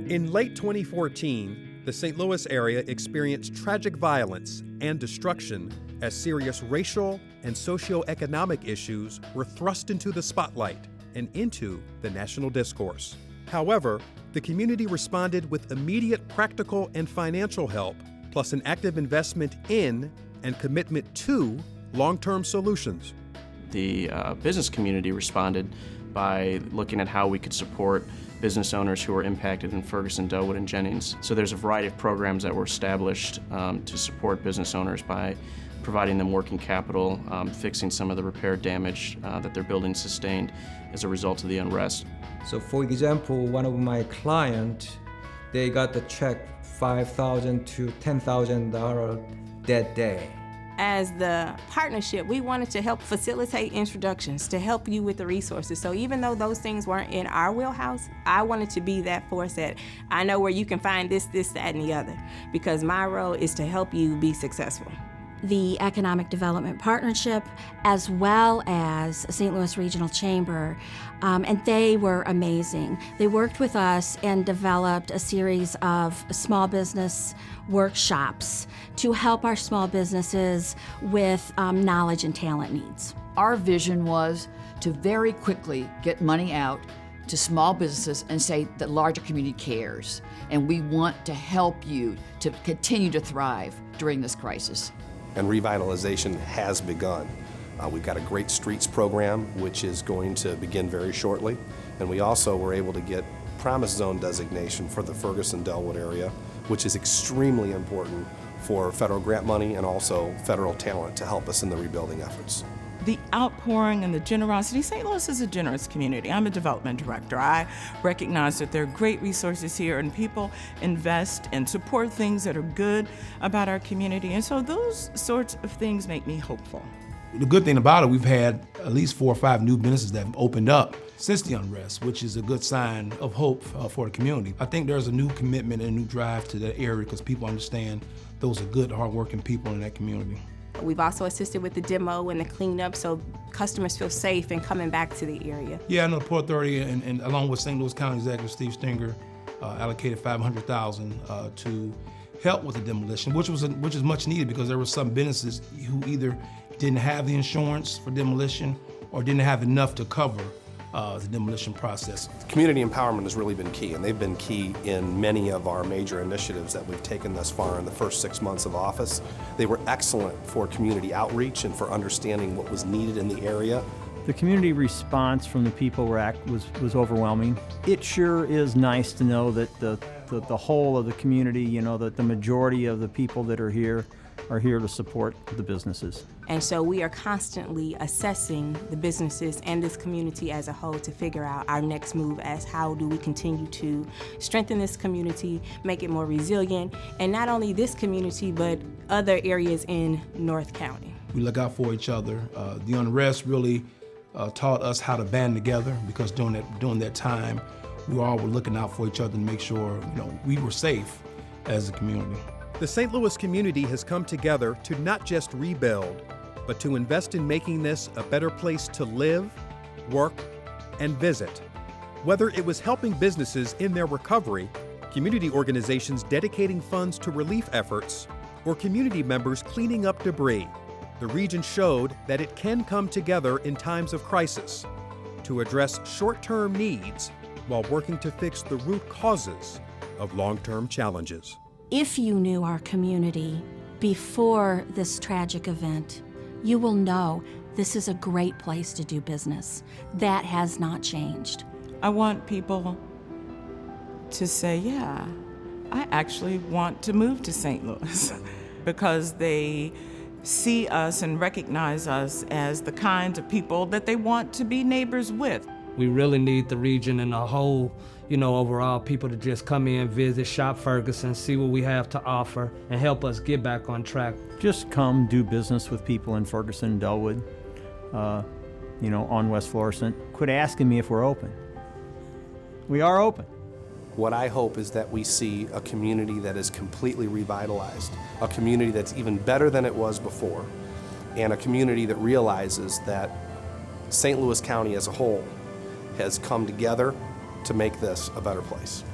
In late 2014, the St. Louis area experienced tragic violence and destruction as serious racial and socioeconomic issues were thrust into the spotlight and into the national discourse. However, the community responded with immediate practical and financial help, plus an active investment in and commitment to long-term solutions. The business community responded by looking at how we could support business owners who were impacted in Ferguson, Delwood, and Jennings. So there's a variety of programs that were established to support business owners by providing them working capital, fixing some of the repair damage that their buildings sustained as a result of the unrest. So for example, one of my clients, they got the check $5,000 to $10,000 that day. As the partnership, we wanted to help facilitate introductions, to help you with the resources. So even though those things weren't in our wheelhouse, I wanted to be that force that I know where you can find this, that, and the other, because my role is to help you be successful. The Economic Development Partnership, as well as St. Louis Regional Chamber, and they were amazing. They worked with us and developed a series of small business workshops to help our small businesses with knowledge and talent needs. Our vision was to very quickly get money out to small businesses and say the larger community cares, and we want to help you to continue to thrive during this crisis. And revitalization has begun. We've got a great streets program, which is going to begin very shortly. And we also were able to get Promise Zone designation for the Ferguson-Delwood area, which is extremely important for federal grant money and also federal talent to help us in the rebuilding efforts. The outpouring and the generosity. St. Louis is a generous community. I'm a development director. I recognize that there are great resources here and people invest and support things that are good about our community. And so those sorts of things make me hopeful. The good thing about it, we've had at least 4 or 5 new businesses that have opened up since the unrest, which is a good sign of hope for the community. I think there's a new commitment and a new drive to that area because people understand those are good, hardworking people in that community. We've also assisted with the demo and the cleanup so customers feel safe in coming back to the area. Yeah, I know the Port Authority and along with St. Louis County Executive Steve Stenger allocated $500,000 to help with the demolition, which is much needed because there were some businesses who either didn't have the insurance for demolition or didn't have enough to cover the demolition process. Community empowerment has really been key, and they've been key in many of our major initiatives that we've taken thus far in the first 6 months of office. They were excellent for community outreach and for understanding what was needed in the area. The community response from the people was overwhelming. It sure is nice to know that the whole of the community, you know, that the majority of the people that are here to support the businesses. And so we are constantly assessing the businesses and this community as a whole to figure out our next move as how do we continue to strengthen this community, make it more resilient, and not only this community, but other areas in North County. We look out for each other. The unrest really taught us how to band together because during that time, we all were looking out for each other to make sure we were safe as a community. The St. Louis community has come together to not just rebuild, but to invest in making this a better place to live, work, and visit. Whether it was helping businesses in their recovery, community organizations dedicating funds to relief efforts, or community members cleaning up debris, the region showed that it can come together in times of crisis to address short-term needs while working to fix the root causes of long-term challenges. If you knew our community before this tragic event, you will know this is a great place to do business. That has not changed. I want people to say, yeah, I actually want to move to St. Louis because they see us and recognize us as the kinds of people that they want to be neighbors with. We really need the region and the whole, overall people to just come in, visit, shop Ferguson, see what we have to offer, and help us get back on track. Just come do business with people in Ferguson, Delwood, on West Florissant. Quit asking me if we're open. We are open. What I hope is that we see a community that is completely revitalized, a community that's even better than it was before, and a community that realizes that St. Louis County as a whole has come together to make this a better place.